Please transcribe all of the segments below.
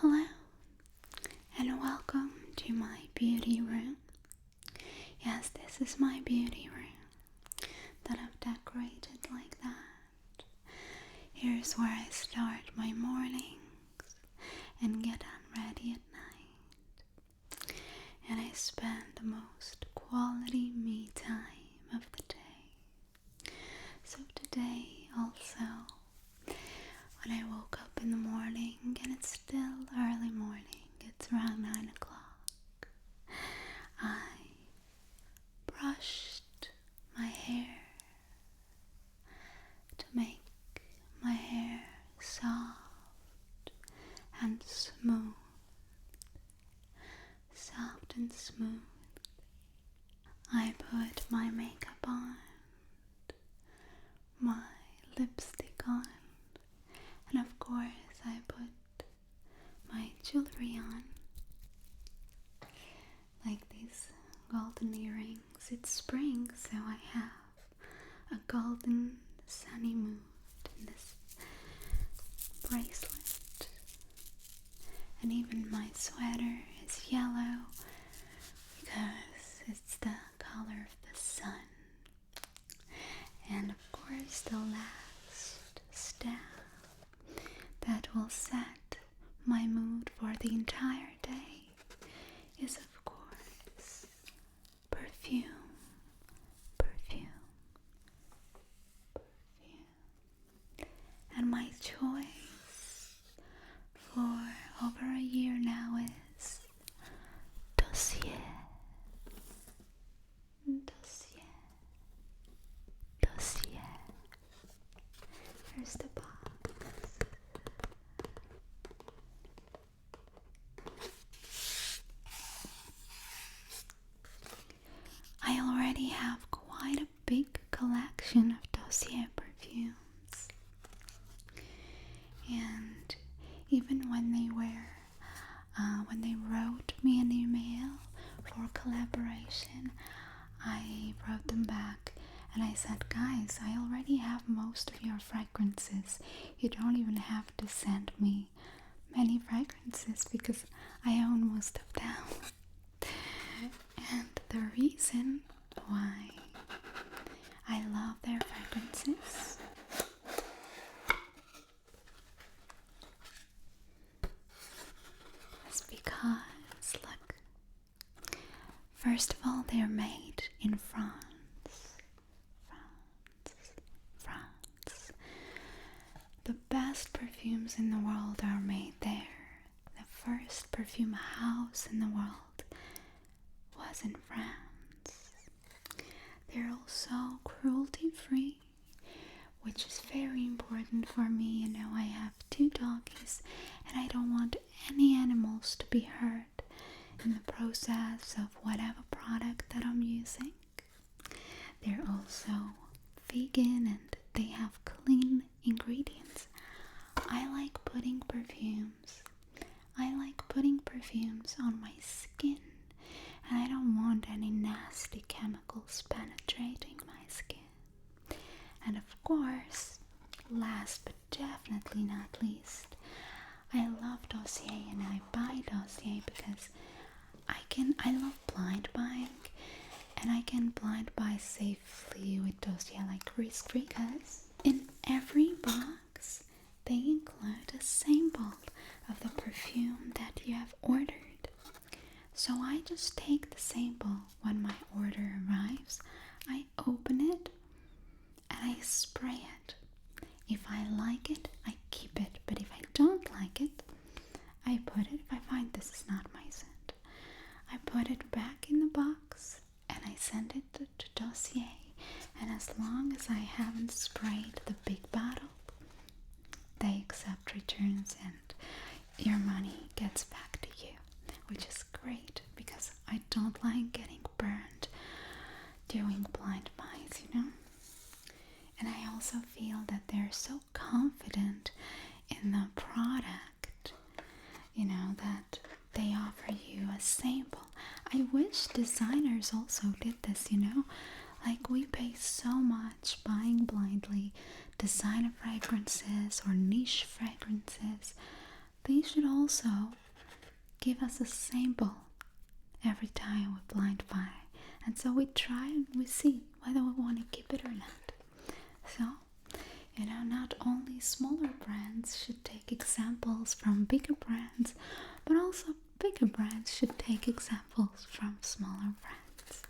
Hello, and welcome to my beauty room. Yes, this is my beauty room that I've decorated like that. Here's where I start my mornings and get ready at night. And I spend the most quality me time of the day. So today also, when I woke up in the morning, and it's still early morning, it's around 9 o'clock, I brushed my hair to make my hair soft and smooth. Soft and smooth. I put my makeup on, my lipstick on, and of course I put my jewelry on, like these golden earrings. It's spring, so I have a golden sunny mood in this bracelet. And even my sweater is yellow because it's the color of the sun. And of course the last step that will set my mood for the entire day is of course perfume. And my choice for over a year now is Dossier. Here's the box. I already have quite a big collection of Dossier perfumes. And even when they wrote me an email for collaboration, I wrote them back and I said, guys, I already have most of your fragrances. You don't even have to send me many fragrances because I own most of them. And the reason why I love their fragrances is because, look, first of all, they're made in France. The best perfumes in the world are made there. The first perfume house in the world was in France. They're also cruelty free, which is very important for me. You know, I have 2 doggies and I don't want any animals to be hurt in the process of whatever product that I'm using. They're also vegan and they have clean ingredients. I like putting perfumes on my skin, and I don't want any nasty chemicals penetrating my skin. And of course, last but definitely not least, I love Dossier and I buy Dossier because I love blind buying, and I can blind buy safely with Dossier like risk-free, because in every box they include a sample of the perfume that you have ordered. So I just take the sample when my order arrives, I open it and I spray it. If I like it, I keep it, but if I don't like it, I put it, if I find this is not my scent, I put it back in the box and I send it to Dossier. And as long as I haven't sprayed the big bottle, they accept returns and your money gets back to you, which is great because I don't like getting burned doing blind buys, you know. And I also feel that they're so confident in the product, you know, that they offer you a sample. I wish designers also did this, you know. Like, we pay so much buying blindly designer fragrances or niche fragrances, they should also give us a sample every time we blind buy. And so we try and we see whether we want to keep it or not. So, not only smaller brands should take examples from bigger brands, but also bigger brands should take examples from smaller brands.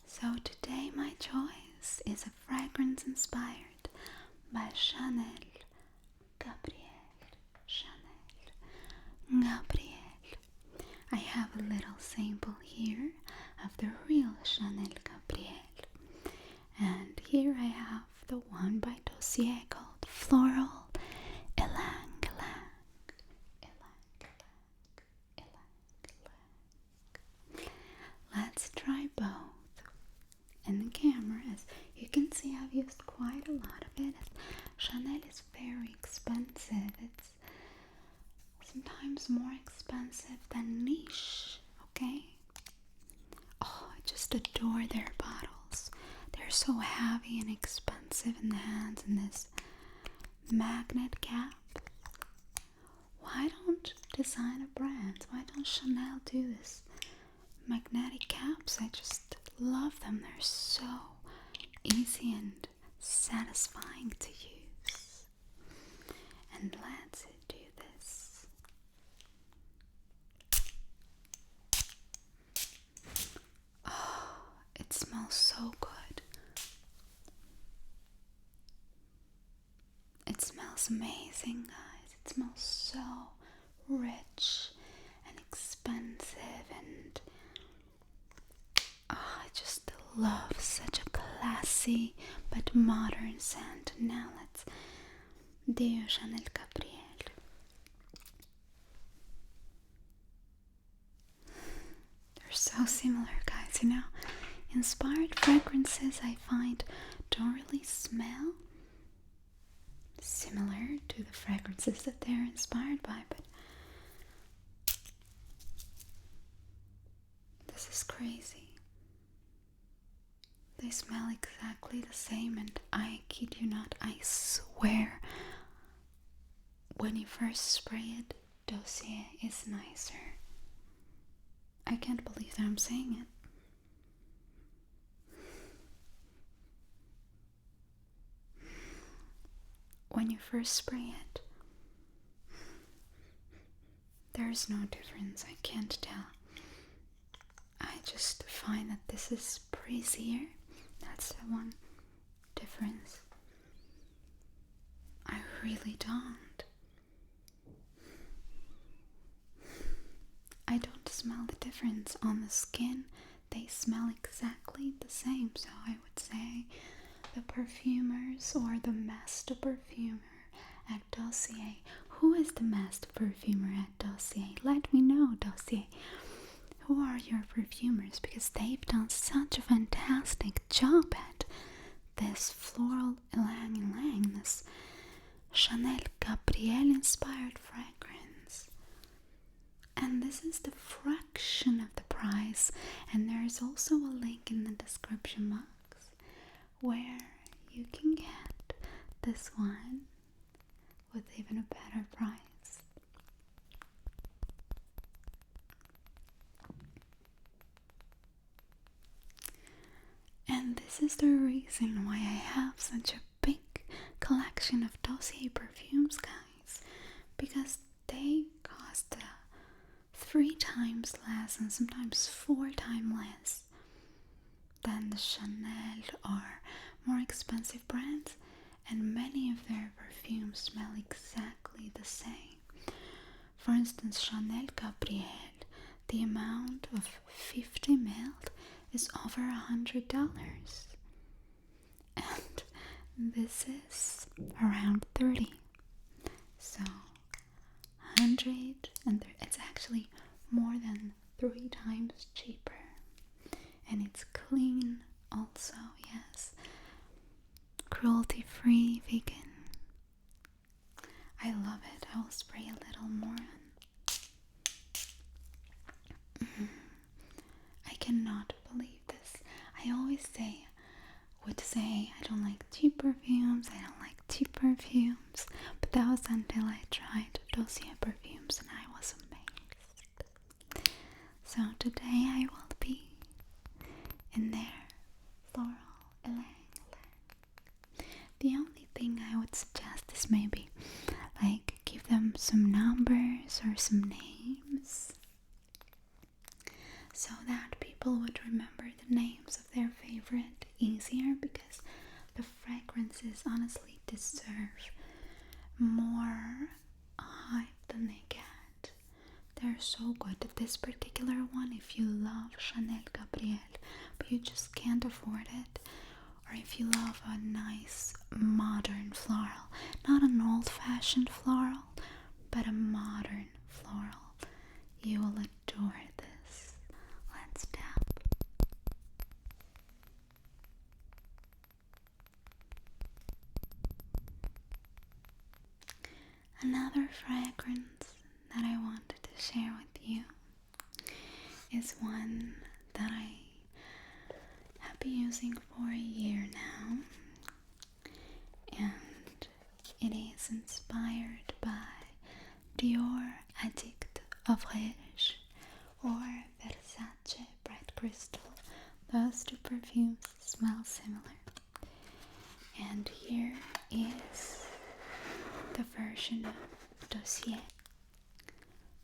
So today my choice is a fragrance inspired by Chanel Gabriel. I have a little sample here of the real Chanel Gabriel. And here I have the one by Dossier called Floral Ylang Ylang. Let's try both. In the camera, as you can see, I've used quite a lot of it. Chanel is very expensive. It's sometimes more expensive than niche, okay? Oh, I just adore their bottles. They're so heavy and expensive in the hands, and this magnet cap. Why don't designer brands, why don't Chanel do this? Magnetic caps, I just love them. They're so easy and satisfying to use. And let's do this. Oh, it smells so good. It smells amazing, guys. It smells so rich and expensive, and I just love such a classy but modern scent. Now let's do Chanel Gabriel. They're so similar, guys. Inspired fragrances I find don't really smell similar to the fragrances that they're inspired by, but this is crazy. They smell exactly the same, and I kid you not, I swear, when you first spray it, Dossier is nicer. I can't believe that I'm saying it. When you first spray it, there's no difference. I can't tell. I just find that this is breezier. That's the one difference. I really don't. I don't smell the difference on the skin. They smell exactly the same. So I would say the perfumers or the master perfumer at Dossier. Who is the master perfumer at Dossier? Let me know, Dossier. Who are your perfumers? Because they've done such a fantastic job at this floral ylang ylang, this Chanel Gabriel inspired fragrance. And this is the fraction of the price. And there is also a link in the description box where you can get this one with even a better price. And this is the reason why I have such a big collection of Dossier perfumes, guys, because they cost 3 times less and sometimes 4 times less than the Chanel or more expensive brands, and many of their perfumes smell exactly the same. For instance, Chanel Gabriel, the amount of 50 ml is over $100, and this is around 30. So 100, and it's actually more than 3 times cheaper, and it's clean also. Yes, cruelty free, vegan. I love it. I will spray a little more on. I cannot believe this. I always would say I don't like cheap perfumes, but that was until I tried Dossier perfumes. So today I will be in their floral ylang ylang. The only thing I would suggest is maybe like give them some numbers or some names so that people would remember the names of their favorite easier, because the fragrances honestly deserve more hype than they get. They're so good. This particular one, if you love Chanel Gabriel but you just can't afford it, or if you love a nice modern floral, not an old-fashioned floral but a modern floral, you will adore this. Let's tap. Another fragrance that I wanted to share with you is one that I have been using for a year now, and it is inspired by Dior Addict of Fraiche or Versace Bright Crystal. Those two perfumes smell similar. And here is the version of Dossier.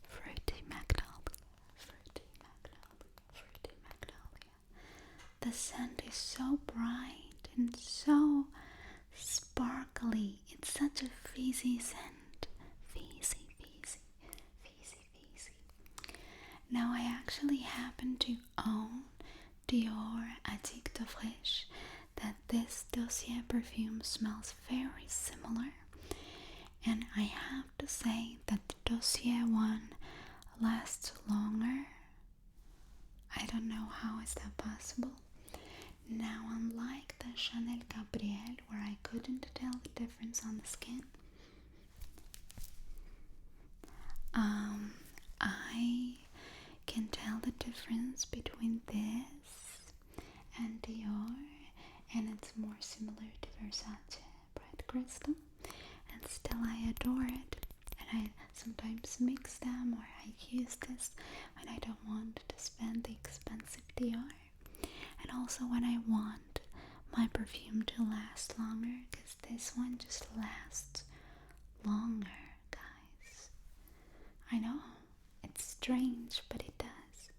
Fruity magnolia, fruity magnolia, fruity magnolia. The scent is so bright and so sparkly. It's such a fizzy scent. Fizzy, fizzy, fizzy, fizzy. Now I actually happen to own Dior Addict of Fraiche, that this Dossier perfume smells very similar, and I have to say that the Dossier one lasts longer. I don't know how is that possible. Now, unlike the Chanel Gabriel, where I couldn't tell the difference on the skin, I can tell the difference between this and Dior, and it's more similar to Versace Bright Crystal, and still I adore it. And I sometimes mix them, or I use this when I don't want to spend the expensive Dior, and also when I want my perfume to last longer, because this one just lasts longer, guys. I know, it's strange, but it does.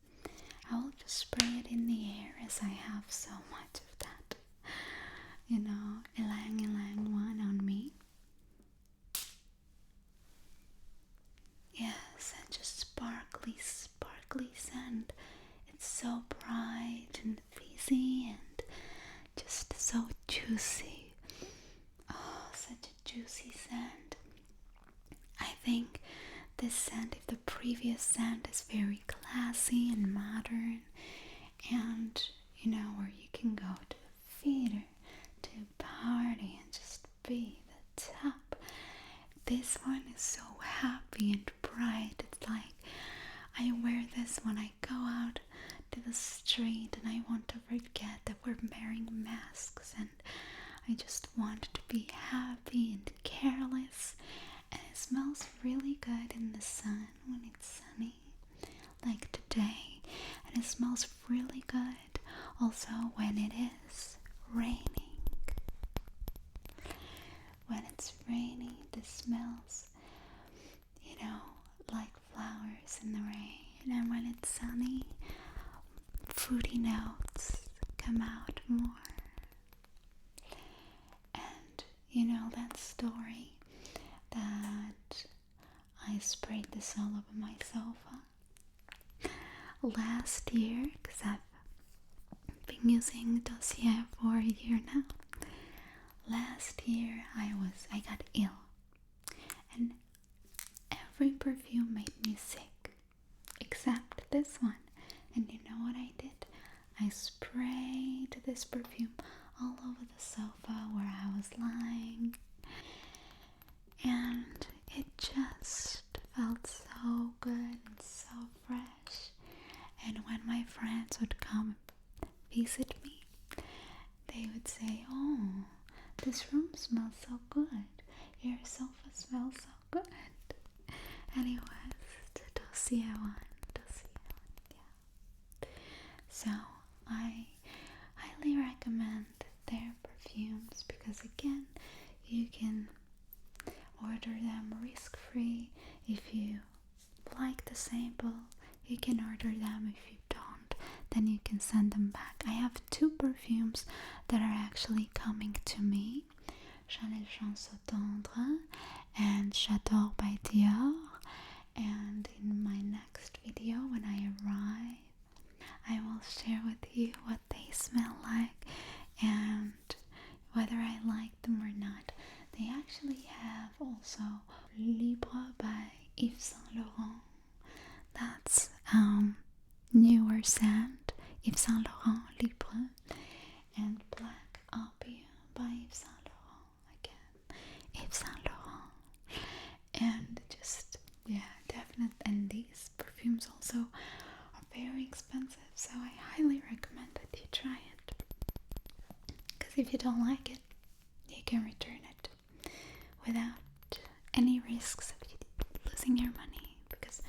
I will just spray it in the air, as I have so much of that, ylang ylang one on me. Yes, such a sparkly scent. It's so bright and fizzy and just so juicy. Oh, such a juicy scent. I think this scent, if the previous scent is very classy and modern, and where you can go to a theater, to a party, and just be the top, this one is so happy and bright. It's like I wear this when I go out to the street and I want to forget that we're wearing masks, and I just want to be happy and careless. And it smells really good in the sun when it's sunny, like today. And it smells really good also when it is raining. When it's raining, this smells, like flowers in the rain. And when it's sunny, fruity notes come out more. And that story that I sprayed this all over my sofa last year, because I've been using Dossier for a year now. Last year I got ill, and every perfume made me sick except this one. And you know what I did? I sprayed this perfume all over the sofa where I was lying, and it just felt so good and so fresh. And when my friends would come visit me, they would say, "Oh, this room smells so good. Your sofa smells so good." And it was the Dossier one. Dossier one, yeah. So I highly recommend their perfumes because again, you can order them risk-free. If you like the sample, you can order them. If you don't, then you can send them back. I have 2 perfumes that are actually coming to me, Chanel Chanson Tendre and J'adore by Dior. And in my next video, when I arrive, I will share with you what they smell like and whether I like them or not. They actually have also Libre by Yves Saint Laurent. That's newer scent, Yves Saint Laurent Libre, and Black Opium by Yves Saint Laurent again, Yves Saint Laurent. And just, yeah, definitely. And these perfumes also are very expensive, so I highly recommend that you try it. Because if you don't like it, you can return it without any risks of you losing your money. Because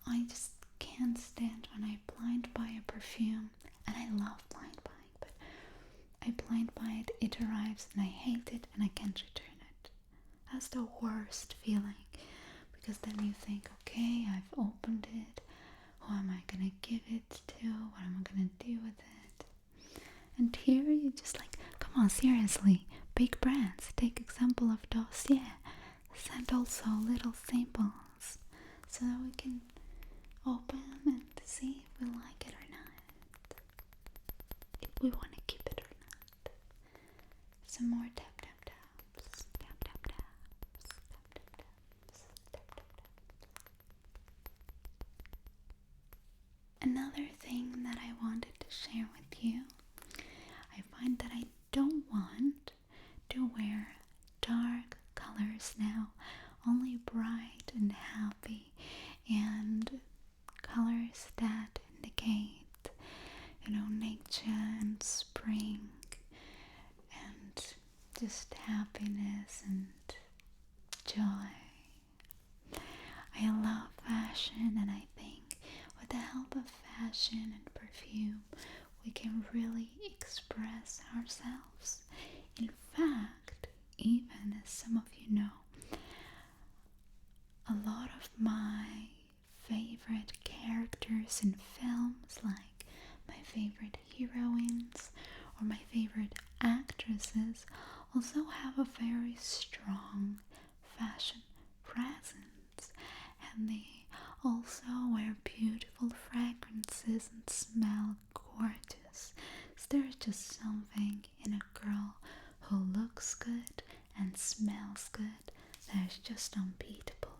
I just can't stand when I blind buy a perfume, and I love blind buying, but I blind buy it, it arrives, and I hate it, and I can't return it. That's the worst feeling, because then you think, okay, I've opened it, who am I gonna give it to, what am I gonna do with it? And here you just like, come on, seriously, big brands, take example of Dossier, send also little samples so that we can open and see if we like it or not, if we want to keep it or not. Some more tap tap taps, tap tap taps, tap tap taps, tap tap taps. Another thing that I wanted to share with you, I find that I don't want to wear dark colors now, only bright and happy, and colors that indicate, nature and spring and just happiness and joy. I love fashion, and I think with the help of fashion and perfume, we can really express ourselves. In fact, even as some of you know, a lot of my favorite characters in films, like my favorite heroines or my favorite actresses, also have a very strong fashion presence, and they also wear beautiful fragrances and smell gorgeous. So there's just something in a girl who looks good and smells good that is just unbeatable.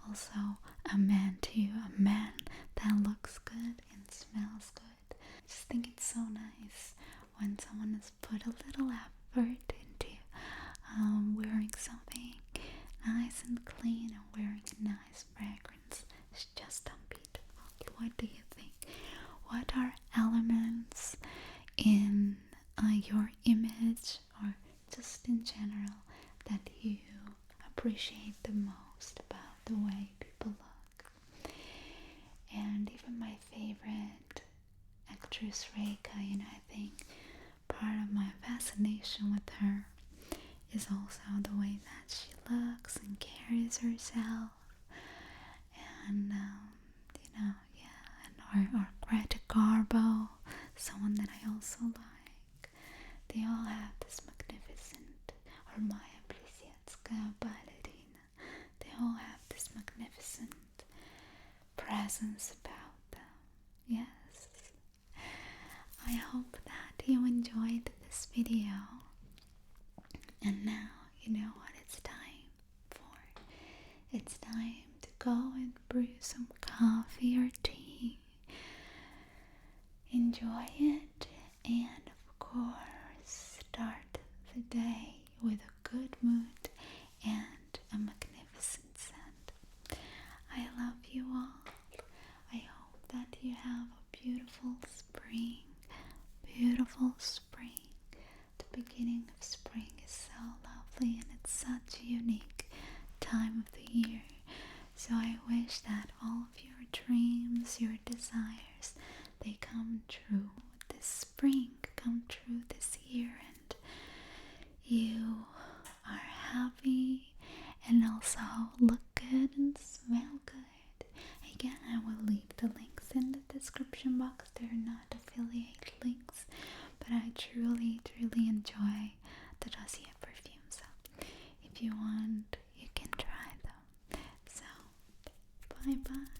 Also, a man too, a man that looks good and smells good. I just think it's so nice when someone has put a little effort into wearing something nice and clean and wearing a nice fragrance. It's just unbeatable. What do you think? What are elements in your image, or just in general, that you appreciate the most about the way people look? And even my favorite actress Fraiche, I think part of my fascination with her is also the way that she looks and carries herself. And or Greta Garbo, someone that I also like. They all have this magnificent, or Maya Plisietska, ballerina. They all have this magnificent presence about them. Yes. I hope that you enjoyed this video. And now you know what it's time for. It's time to go and brew some coffee or tea. Enjoy it, and of course start the day with a good mood and a magnificent scent. I love you all. I hope that you have a beautiful spring. Beautiful spring. The beginning of spring is so lovely, and it's such a unique time of the year. So I wish that all of your dreams, your desires, they come true. you are happy and also look good and smell good. Again, I will leave the links in the description box. They're not affiliate links, but I truly enjoy the Dossier perfume. So if you want, you can try them. So bye bye.